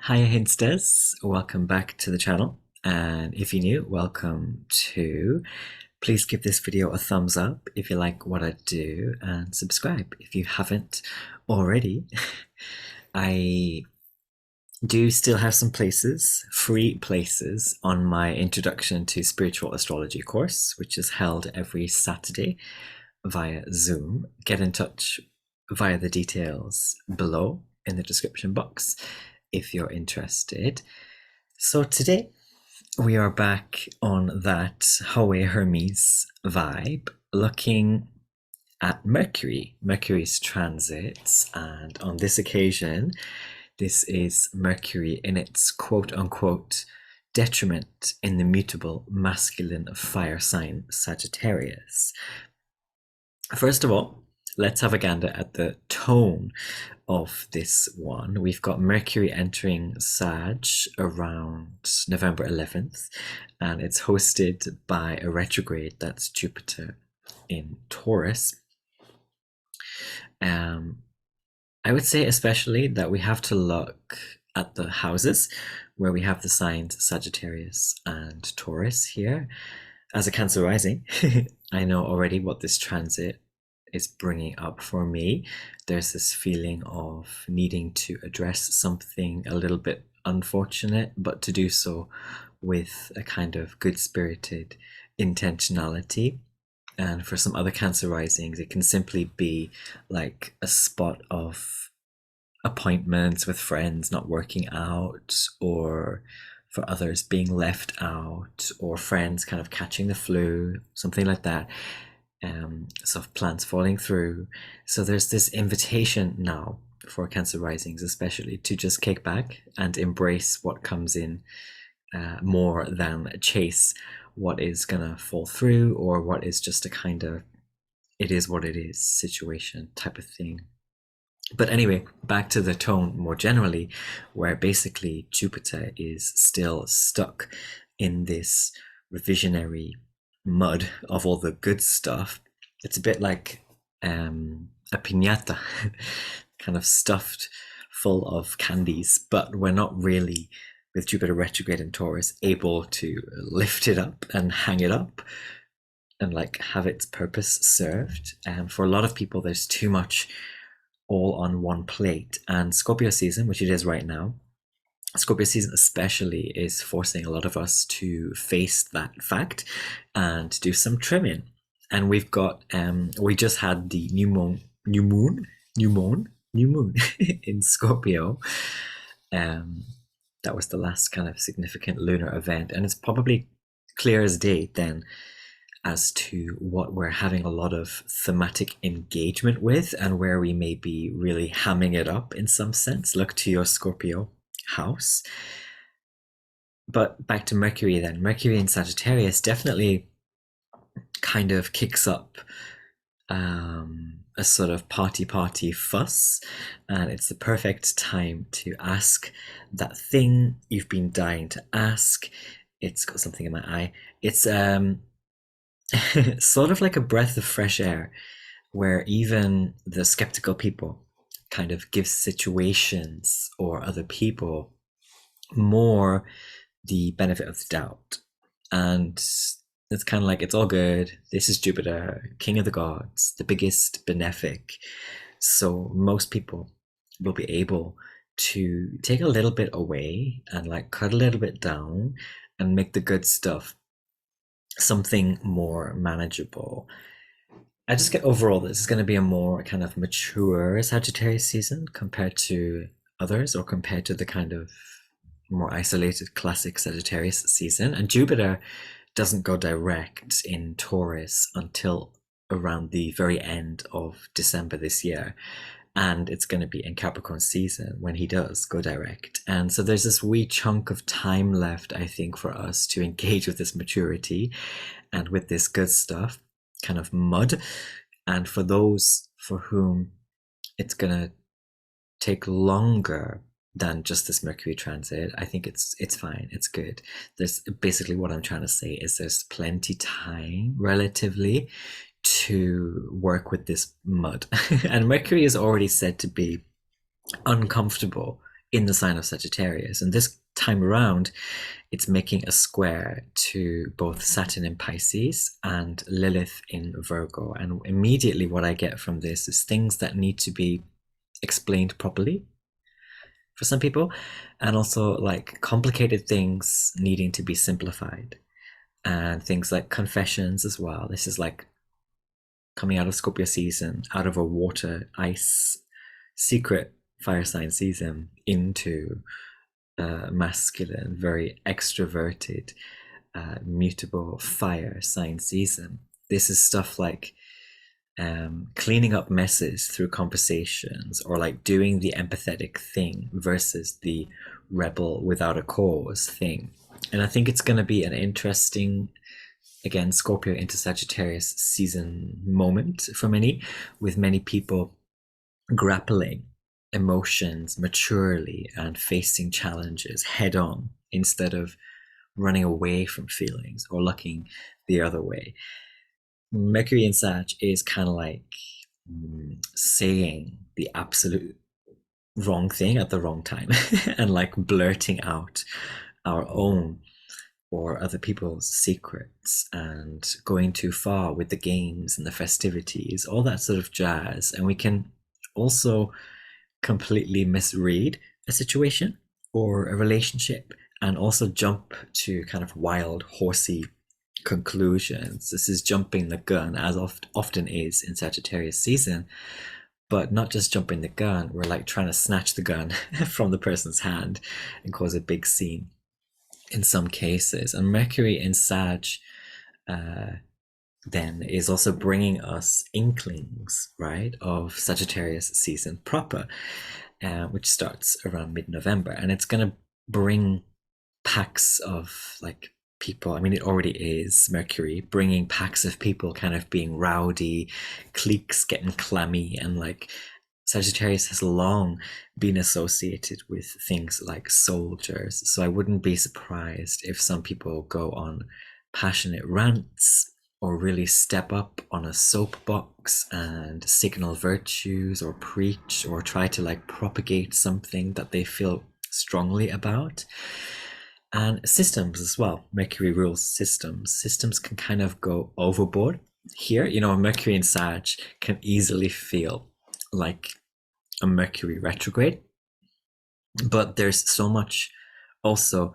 Hi Hinsters, welcome back to the channel, and if you're new, welcome too. Please give this video a thumbs up if you like what I do, and subscribe if you haven't already. I do still have some places, free places, on my Introduction to Spiritual Astrology course, which is held every Saturday via Zoom. Get in touch via the details below in the description box if you're interested. So today we are back on that Howe Hermes vibe, looking at Mercury's transits, and on this occasion, this is Mercury in its quote unquote detriment in the mutable masculine fire sign Sagittarius. First of all, let's have a gander at the tone of this one. We've got Mercury entering Sag around November 11th, and it's hosted by a retrograde, that's Jupiter in Taurus. I would say especially that we have to look at the houses where we have the signs Sagittarius and Taurus here. As a Cancer rising, I know already what this transit is bringing up for me. There's this feeling of needing to address something a little bit unfortunate, but to do so with a kind of good-spirited intentionality. And for some other Cancer risings, it can simply be like a spot of appointments with friends not working out, or for others being left out, or friends kind of catching the flu, something like that. Sort of plans falling through. So there's this invitation now for Cancer risings, especially, to just kick back and embrace what comes in, more than chase what is gonna fall through, or what is just a kind of it is what it is situation type of thing. But anyway, back to the tone more generally, where basically Jupiter is still stuck in this revisionary mud of all the good stuff. It's a bit like a piñata, kind of stuffed full of candies, but we're not really, with Jupiter retrograde in Taurus, able to lift it up and hang it up and like have its purpose served. And for a lot of people, there's too much all on one plate. And Scorpio season, which it is right now, Scorpio season especially, is forcing a lot of us to face that fact and do some trimming. And we've got we just had the new moon in Scorpio. That was the last kind of significant lunar event, and it's probably clear as day then as to what we're having a lot of thematic engagement with, and where we may be really hamming it up in some sense. Look to your Scorpio house. But back to Mercury then. Mercury in Sagittarius definitely kind of kicks up a sort of party fuss, and it's the perfect time to ask that thing you've been dying to ask. It's got something in my eye. It's sort of like a breath of fresh air, where even the skeptical people kind of give situations or other people more the benefit of the doubt. And it's kind of like, it's all good. This is Jupiter, king of the gods, the biggest benefic. So most people will be able to take a little bit away and like cut a little bit down and make the good stuff something more manageable. I just get overall this is going to be a more kind of mature Sagittarius season compared to others, or compared to the kind of more isolated classic Sagittarius season. And Jupiter doesn't go direct in Taurus until around the very end of December this year. And it's going to be in Capricorn season when he does go direct. And so there's this wee chunk of time left, I think, for us to engage with this maturity and with this good stuff, kind of mud. And for those for whom it's going to take longer than just this Mercury transit, I think it's fine, it's good. There's basically, what I'm trying to say is there's plenty time relatively to work with this mud. And Mercury is already said to be uncomfortable in the sign of Sagittarius. And this time around, it's making a square to both Saturn in Pisces and Lilith in Virgo. And immediately what I get from this is things that need to be explained properly for some people, and also like complicated things needing to be simplified, and things like confessions as well. This is like coming out of Scorpio season, out of a water, ice, secret fire sign season into masculine, very extroverted, mutable fire sign season. This is stuff like cleaning up messes through conversations, or like doing the empathetic thing versus the rebel without a cause thing. And I think it's going to be an interesting, again, Scorpio into Sagittarius season moment for many, with many people grappling emotions maturely and facing challenges head on instead of running away from feelings or looking the other way. Mercury in Sag is kind of like saying the absolute wrong thing at the wrong time and like blurting out our own or other people's secrets and going too far with the games and the festivities, all that sort of jazz. And we can also completely misread a situation or a relationship and also jump to kind of wild, horsey conclusions. This is jumping the gun, as often is in Sagittarius season, but not just jumping the gun. We're like trying to snatch the gun from the person's hand and cause a big scene in some cases. And Mercury in Sag then is also bringing us inklings, right, of Sagittarius season proper, which starts around mid-November. And it's going to bring packs of like people. I mean, it already is Mercury bringing packs of people kind of being rowdy, cliques getting clammy, and like Sagittarius has long been associated with things like soldiers. So I wouldn't be surprised if some people go on passionate rants or really step up on a soapbox and signal virtues or preach or try to like propagate something that they feel strongly about. And systems as well. Mercury rules systems. Systems can kind of go overboard here. You know, Mercury in Sag can easily feel like a Mercury retrograde, but there's so much also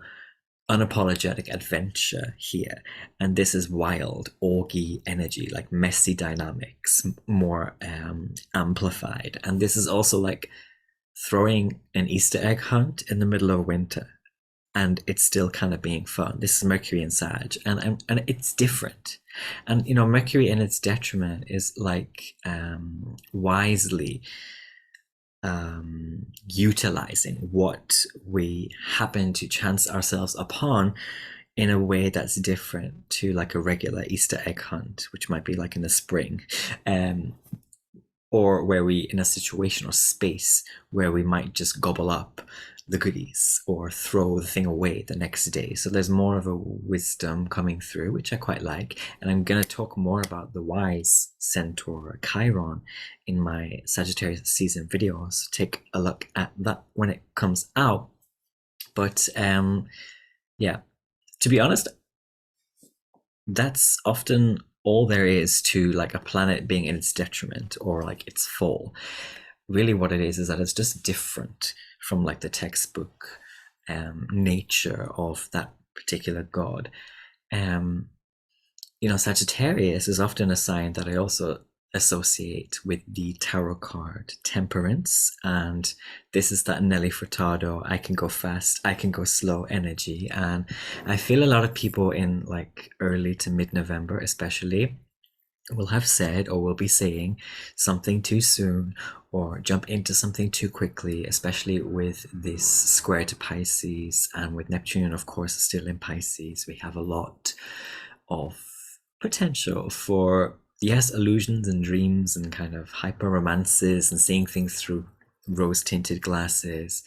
unapologetic adventure here, and this is wild orgy energy, like messy dynamics, more amplified. And this is also like throwing an Easter egg hunt in the middle of winter, and it's still kind of being fun. This is Mercury in Sag, and it's different. And you know, Mercury in its detriment is like wisely utilizing what we happen to chance ourselves upon in a way that's different to like a regular Easter egg hunt, which might be like in the spring, or where we in a situation or space where we might just gobble up the goodies or throw the thing away the next day. So there's more of a wisdom coming through, which I quite like. And I'm going to talk more about the wise centaur Chiron in my Sagittarius season videos. So take a look at that when it comes out. But yeah, to be honest, that's often all there is to like a planet being in its detriment or like its fall. Really what it is that it's just different from like the textbook nature of that particular god. You know, Sagittarius is often a sign that I also associate with the tarot card Temperance, and this is that Nelly Furtado, I can go fast, I can go slow energy. And I feel a lot of people in like early to mid-November especially will have said or will be saying something too soon or jump into something too quickly, especially with this square to Pisces, and with Neptune of course still in Pisces. We have a lot of potential for, yes, illusions and dreams and kind of hyper romances and seeing things through rose tinted glasses.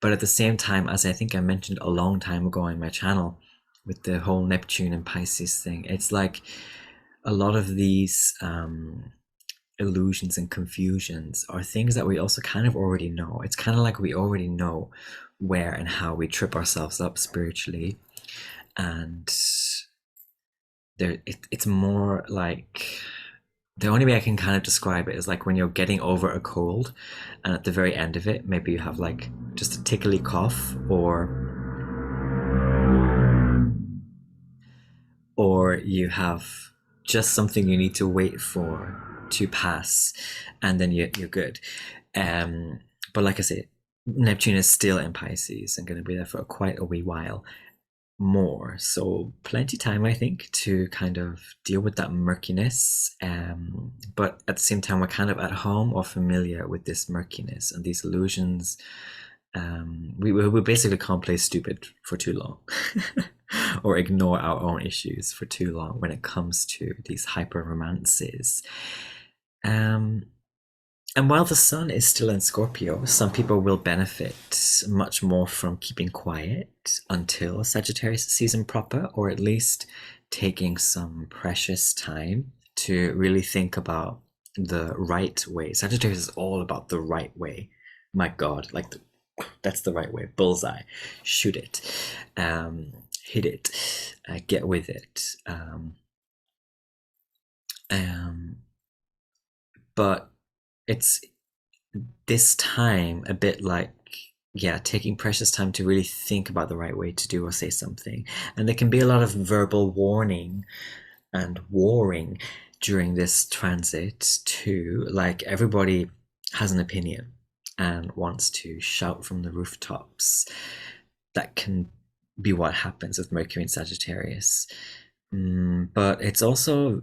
But at the same time, as I think I mentioned a long time ago on my channel with the whole Neptune and Pisces thing, it's like a lot of these illusions and confusions are things that we also kind of already know. It's kind of like we already know where and how we trip ourselves up spiritually. And it's more like, the only way I can kind of describe it is like when you're getting over a cold, and at the very end of it, maybe you have like just a tickly cough, or you have just something you need to wait for to pass, and then you're good. Um, but like I said, Neptune is still in Pisces and going to be there for quite a wee while more. So plenty time, I think, to kind of deal with that murkiness. But at the same time, we're kind of at home or familiar with this murkiness and these illusions. We basically can't play stupid for too long or ignore our own issues for too long when it comes to these hyper romances. And while the sun is still in Scorpio, some people will benefit much more from keeping quiet until Sagittarius season proper, or at least taking some precious time to really think about the right way. Sagittarius is all about the right way. My God, like that's the right way. Bullseye. Shoot it. Hit it. Get with it. But it's this time a bit like, yeah, taking precious time to really think about the right way to do or say something. And there can be a lot of verbal warning and warring during this transit too. Like everybody has an opinion and wants to shout from the rooftops. That can be what happens with Mercury and Sagittarius. But it's also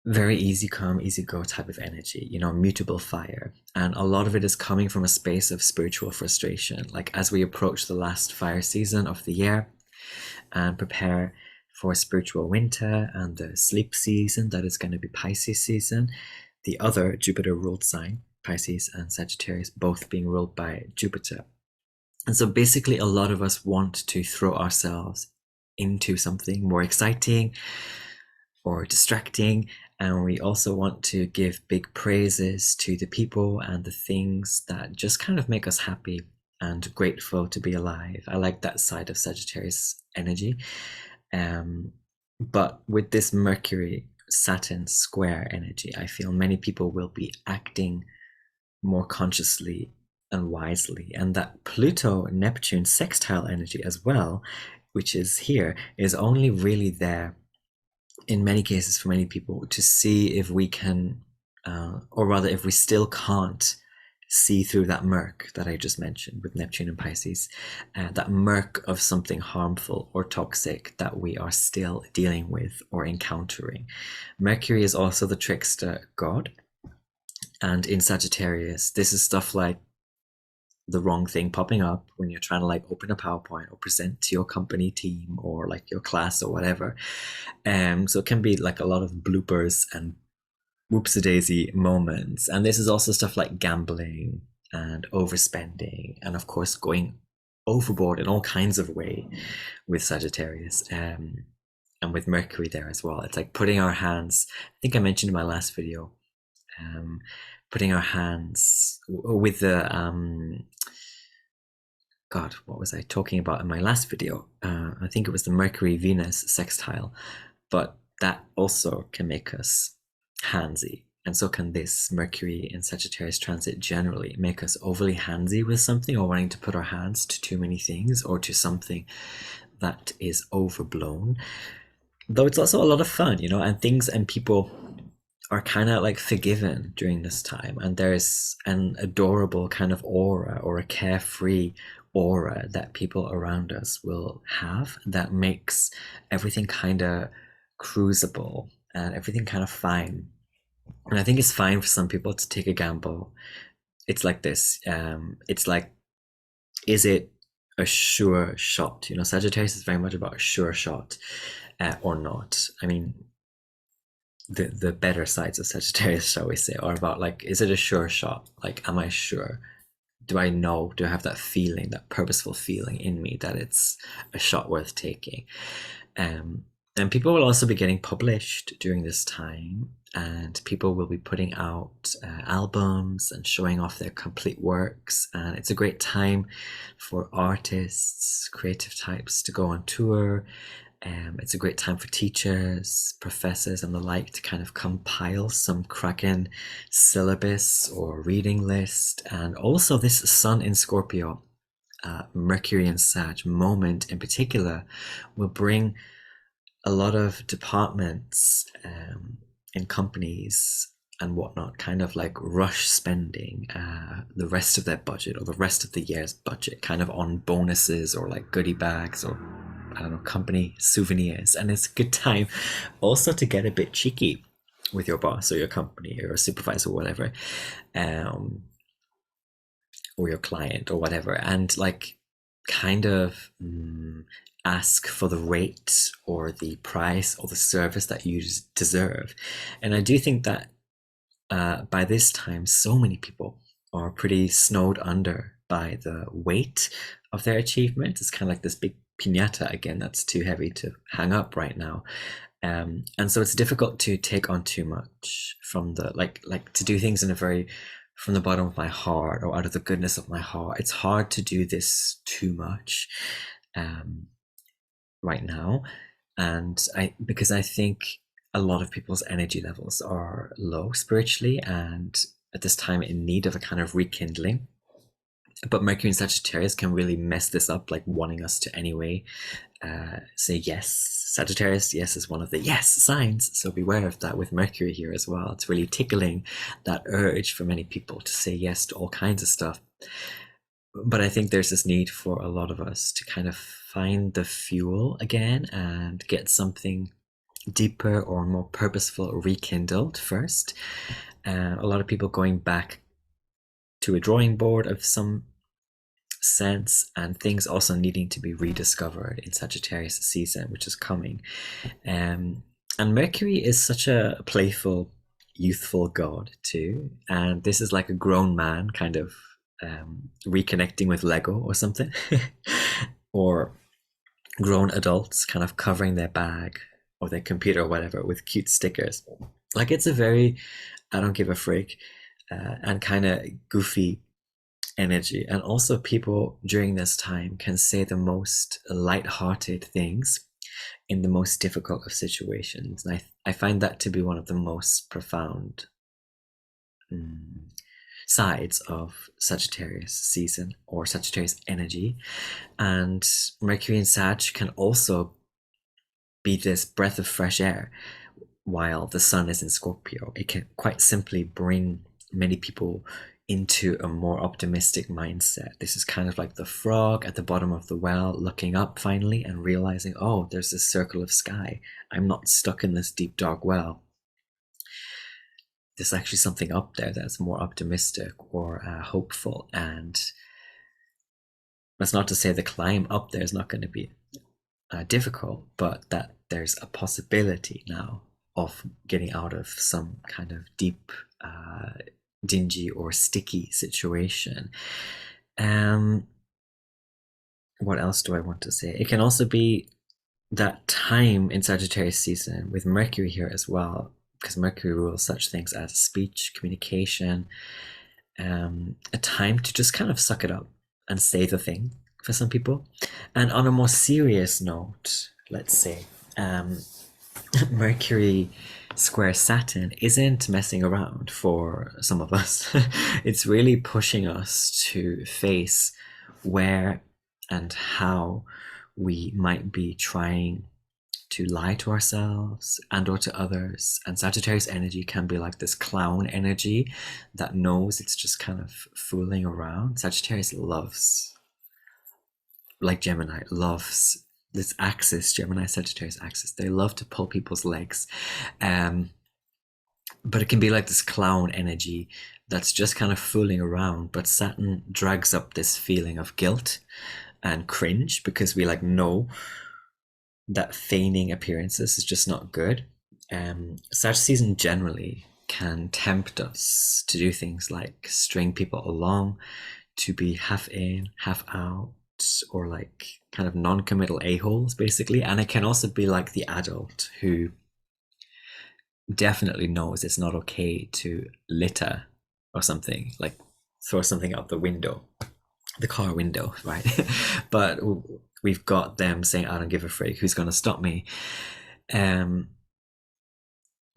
very easy come, easy go type of energy, mutable fire. And a lot of it is coming from a space of spiritual frustration. Like as we approach the last fire season of the year and prepare for spiritual winter and the sleep season that is going to be Pisces season, the other Jupiter ruled sign, Pisces and Sagittarius, both being ruled by Jupiter. And so basically a lot of us want to throw ourselves into something more exciting or distracting, and we also want to give big praises to the people and the things that just kind of make us happy and grateful to be alive. I like that side of Sagittarius energy. But with this Mercury Saturn square energy, I feel many people will be acting more consciously and wisely. And that Pluto Neptune sextile energy as well, which is here, is only really there in many cases for many people to see if we can, or rather if we still can't see through that murk that I just mentioned with Neptune and Pisces, that murk of something harmful or toxic that we are still dealing with or encountering. Mercury is also the trickster god. And in Sagittarius, this is stuff like the wrong thing popping up when you're trying to like open a PowerPoint or present to your company team or like your class or whatever. So it can be like a lot of bloopers and whoops-a-daisy moments. And this is also stuff like gambling and overspending, and of course going overboard in all kinds of way with Sagittarius. And with Mercury there as well. It's like putting our hands, I think I mentioned in my last video, putting our hands with the God, what was I talking about in my last video? I think it was the Mercury-Venus sextile, but that also can make us handsy. And so can this Mercury in Sagittarius transit generally make us overly handsy with something, or wanting to put our hands to too many things or to something that is overblown. Though it's also a lot of fun, and things and people are kind of like forgiven during this time, and there's an adorable kind of aura or a carefree aura that people around us will have that makes everything kind of cruisable and everything kind of fine. And I think it's fine for some people to take a gamble. It's like this. It's like, is it a sure shot? Sagittarius is very much about a sure shot or not. I mean, the better sides of Sagittarius, shall we say, are about like, is it a sure shot? Like, am I sure? Do I know? Do I have that feeling, that purposeful feeling in me that it's a shot worth taking? And people will also be getting published during this time, and people will be putting out albums and showing off their complete works. And it's a great time for artists, creative types to go on tour. It's a great time for teachers, professors, and the like to kind of compile some cracking syllabus or reading list. And also, this Sun in Scorpio, Mercury and Sag moment in particular will bring a lot of departments in companies and whatnot kind of like rush spending the rest of their budget or the rest of the year's budget kind of on bonuses or like goodie bags or I don't know, company souvenirs. And it's a good time also to get a bit cheeky with your boss or your company or a supervisor or whatever, um, or your client or whatever, and like kind of ask for the rate or the price or the service that you deserve. And I do think that by this time, so many people are pretty snowed under by the weight of their achievement. It's kind of like this big pinata again that's too heavy to hang up right now. And so it's difficult to take on too much from the like to do things in a very from the bottom of my heart or out of the goodness of my heart. It's hard to do this too much right now, and because I think a lot of people's energy levels are low spiritually and at this time in need of a kind of rekindling. But Mercury and Sagittarius can really mess this up, like wanting us to anyway say yes. Sagittarius, yes, is one of the yes signs, so beware of that with Mercury here as well. It's really tickling that urge for many people to say yes to all kinds of stuff. But I think there's this need for a lot of us to kind of find the fuel again and get something deeper or more purposeful rekindled first. A lot of people going back to a drawing board of some sense, and things also needing to be rediscovered in Sagittarius season, which is coming. And Mercury is such a playful, youthful god too, and this is like a grown man kind of reconnecting with Lego or something, or grown adults kind of covering their bag or their computer or whatever with cute stickers. Like it's a very I don't give a freak and kind of goofy energy. And also, people during this time can say the most light-hearted things in the most difficult of situations. And I find that to be one of the most profound sides of Sagittarius season or Sagittarius energy. And Mercury and Sag can also be this breath of fresh air while the sun is in Scorpio. It can quite simply bring many people into a more optimistic mindset. This is kind of like the frog at the bottom of the well looking up finally and realizing, oh, there's this circle of sky. I'm not stuck in this deep dark well. There's actually something up there that's more optimistic or hopeful. And that's not to say the climb up there is not going to be difficult, but that there's a possibility now of getting out of some kind of deep dingy or sticky situation. What else do I want to say? It can also be that time in Sagittarius season with Mercury here as well, because Mercury rules such things as speech, communication, a time to just kind of suck it up and say the thing for some people. And on a more serious note, let's say, Mercury square Saturn isn't messing around for some of us. It's really pushing us to face where and how we might be trying to lie to ourselves and or to others. And Sagittarius energy can be like this clown energy that knows it's just kind of fooling around. Sagittarius loves, like Gemini, loves this axis, Gemini Sagittarius axis. They love to pull people's legs. But it can be like this clown energy that's just kind of fooling around. But Saturn drags up this feeling of guilt and cringe because we like know that feigning appearances is just not good. Sag season generally can tempt us to do things like string people along, to be half in, half out, or like kind of non-committal a-holes basically, and it can also be like the adult who definitely knows it's not okay to litter or something, like throw something out the window, the car window, right? But we've got them saying, I don't give a freak, who's going to stop me? um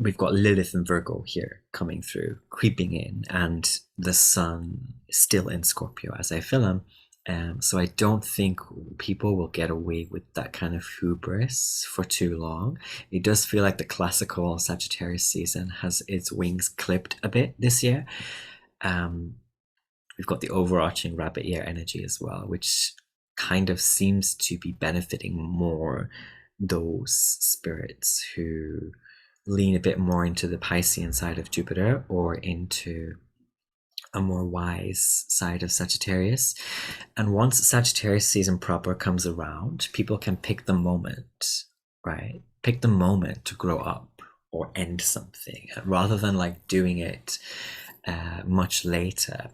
we've got Lilith and Virgo here coming through, creeping in, and the sun is still in Scorpio as I film. So I don't think people will get away with that kind of hubris for too long. It does feel like the classical Sagittarius season has its wings clipped a bit this year. We've got the overarching rabbit ear energy as well, which kind of seems to be benefiting more those spirits who lean a bit more into the Piscean side of Jupiter or into a more wise side of Sagittarius. And once Sagittarius season proper comes around, people can pick the moment, right? Pick the moment to grow up or end something rather than like doing it much later.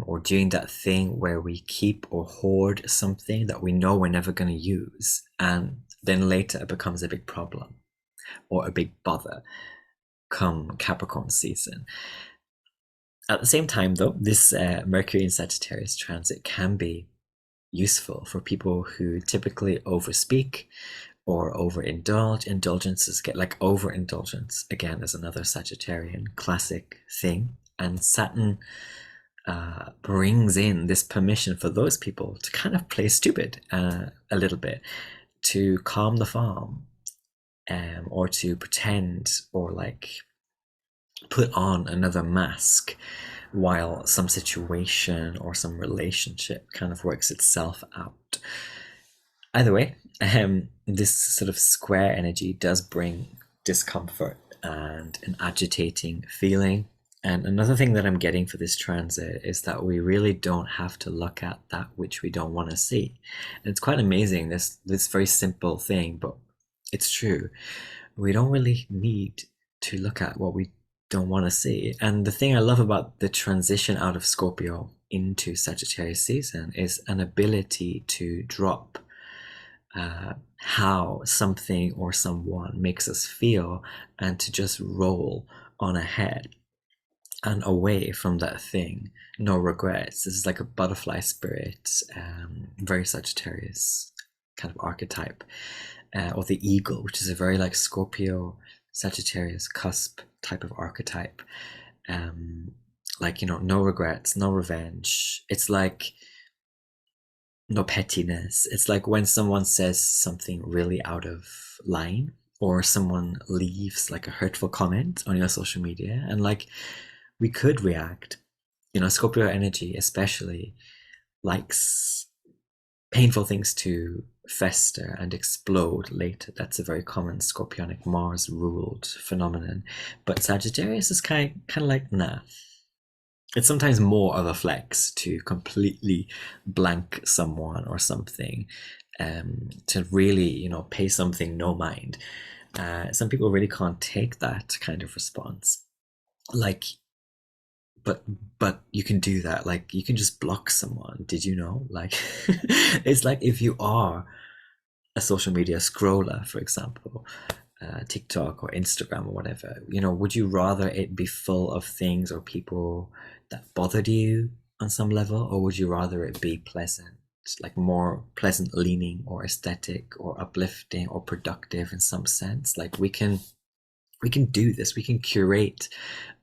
Or doing that thing where we keep or hoard something that we know we're never going to use, and then later it becomes a big problem or a big bother come Capricorn season. At the same time, though, this Mercury in Sagittarius transit can be useful for people who typically overspeak or overindulge. Indulgences get like overindulgence, again, is another Sagittarian classic thing. And Saturn brings in this permission for those people to kind of play stupid a little bit, to calm the farm, or to pretend or like put on another mask while some situation or some relationship kind of works itself out. Either way, this sort of square energy does bring discomfort and an agitating feeling. And another thing that I'm getting for this transit is that we really don't have to look at that which we don't want to see. And it's quite amazing, this very simple thing, but it's true. We don't really need to look at what we don't want to see. And the thing I love about the transition out of Scorpio into Sagittarius season is an ability to drop how something or someone makes us feel and to just roll on ahead and away from that thing. No regrets. This is like a butterfly spirit, very Sagittarius kind of archetype, or the eagle, which is a very like Scorpio Sagittarius cusp type of archetype. Like, you know, no regrets, no revenge. It's like no pettiness. It's like when someone says something really out of line, or someone leaves like a hurtful comment on your social media, and like we could react. You know, Scorpio energy especially likes painful things to fester and explode later. That's a very common Scorpionic Mars ruled phenomenon. But Sagittarius is kind of like, nah. It's sometimes more of a flex to completely blank someone or something, to really, you know, pay something no mind. Some people really can't take that kind of response. Like, but you can do that. Like, you can just block someone. Did you know? Like, it's like if you are a social media scroller, for example, TikTok or Instagram or whatever, you know, would you rather it be full of things or people that bothered you on some level, or would you rather it be pleasant, like more pleasant leaning or aesthetic or uplifting or productive in some sense? Like we can do this. We can curate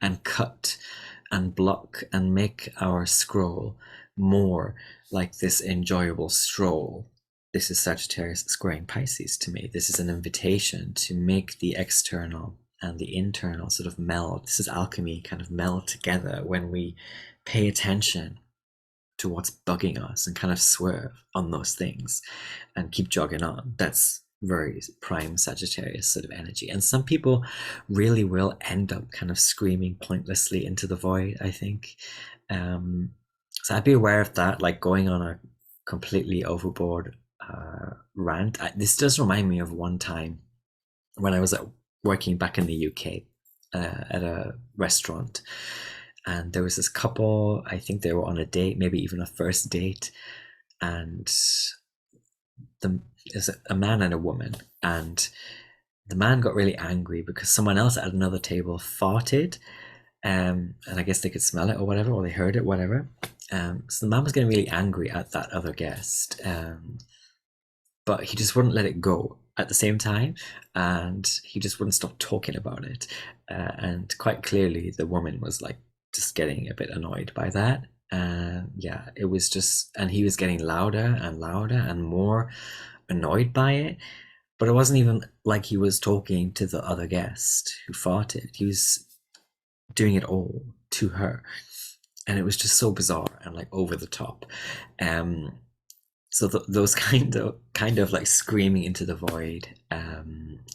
and cut and block and make our scroll more like this enjoyable stroll. This is Sagittarius squaring Pisces to me. This is an invitation to make the external and the internal sort of meld. This is alchemy kind of meld together when we pay attention to what's bugging us and kind of swerve on those things and keep jogging on. That's very prime Sagittarius sort of energy. And some people really will end up kind of screaming pointlessly into the void, I think. So I'd be aware of that, like going on a completely overboard rant. This does remind me of one time when I was working back in the UK at a restaurant, and there was this couple. I think they were on a date, maybe even a first date, and there's a man and a woman, and the man got really angry because someone else at another table farted, and I guess they could smell it or whatever, or they heard it, whatever. So the man was getting really angry at that other guest, but he just wouldn't let it go at the same time, and he just wouldn't stop talking about it. And quite clearly, the woman was like just getting a bit annoyed by that. Yeah, it was just, and he was getting louder and louder and more annoyed by it. But it wasn't even like he was talking to the other guest who farted. He was doing it all to her, and it was just so bizarre and like over the top. Um, so those kind of like screaming into the void.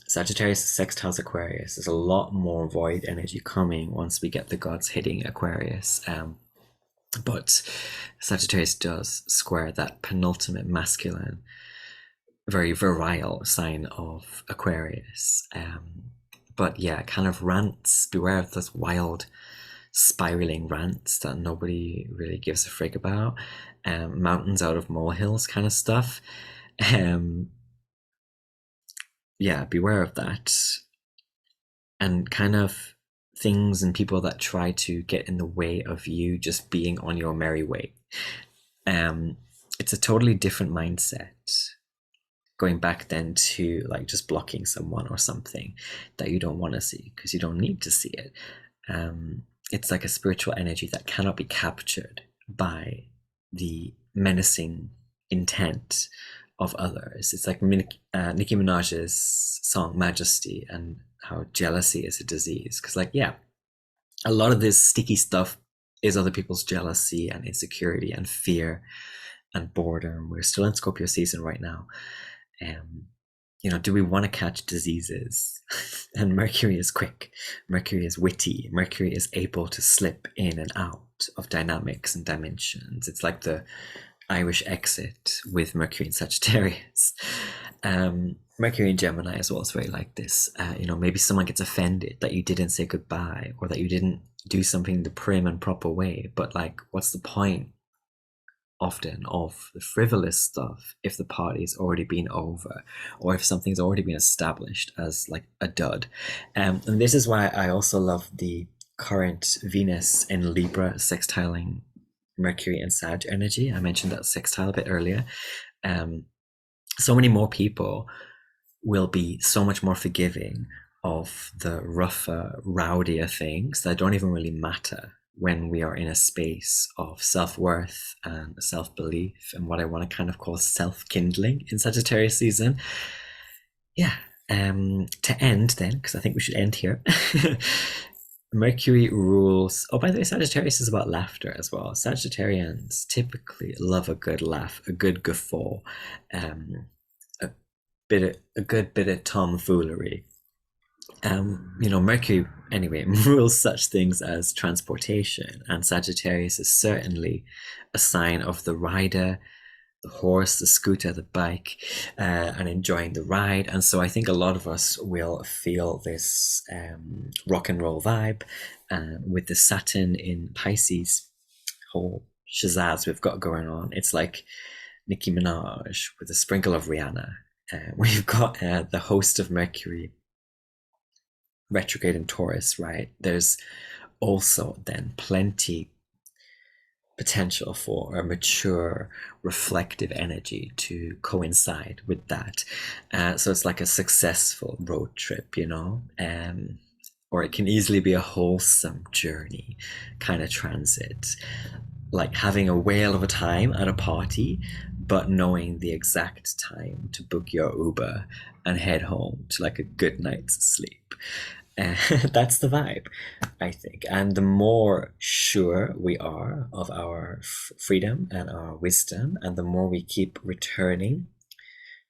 Sagittarius sextiles Aquarius. There's a lot more void energy coming once we get the gods hitting Aquarius. But Sagittarius does square that penultimate masculine, very virile sign of Aquarius. But yeah, kind of rants. Beware of those wild, spiraling rants that nobody really gives a frig about. Mountains out of molehills kind of stuff. Yeah, beware of that. And kind of things and people that try to get in the way of you just being on your merry way. It's a totally different mindset, going back then to like just blocking someone or something that you don't want to see because you don't need to see it. It's like a spiritual energy that cannot be captured by the menacing intent of others. It's like Nicki Minaj's song Majesty, and how jealousy is a disease. Because like, yeah, a lot of this sticky stuff is other people's jealousy and insecurity and fear and boredom. We're still in Scorpio season right now. Do we want to catch diseases? And Mercury is quick. Mercury is witty. Mercury is able to slip in and out of dynamics and dimensions. It's like the Irish exit with Mercury in Sagittarius. Mercury in Gemini as well is very like this. Maybe someone gets offended that you didn't say goodbye or that you didn't do something the prim and proper way. But like, what's the point often of the frivolous stuff if the party's already been over, or if something's already been established as like a dud? And this is why I also love the current Venus in Libra sextiling Mercury and Sag energy. I mentioned that sextile a bit earlier. So many more people will be so much more forgiving of the rougher, rowdier things that don't even really matter when we are in a space of self-worth and self-belief and what I want to kind of call self-kindling in Sagittarius season. Yeah. To end then, because I think we should end here. Mercury rules. Oh, by the way, Sagittarius is about laughter as well. Sagittarians typically love a good laugh, a good guffaw, a good bit of tomfoolery. Mercury anyway rules such things as transportation, and Sagittarius is certainly a sign of the rider, the horse, the scooter, the bike, and enjoying the ride. And so I think a lot of us will feel this rock and roll vibe with the Saturn in Pisces whole shazazz we've got going on. It's like Nicki Minaj with a sprinkle of Rihanna. We've got the host of Mercury retrograde in Taurus, right? There's also then plenty potential for a mature, reflective energy to coincide with that. So it's like a successful road trip, or it can easily be a wholesome journey kind of transit, like having a whale of a time at a party, but knowing the exact time to book your Uber and head home to like a good night's sleep. That's the vibe, I think. And the more sure we are of our freedom and our wisdom, and the more we keep returning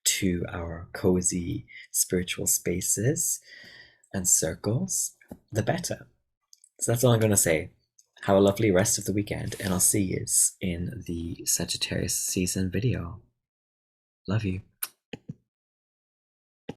to our cozy spiritual spaces and circles, the better. So that's all I'm going to say. Have a lovely rest of the weekend, and I'll see you in the Sagittarius season video. Love you.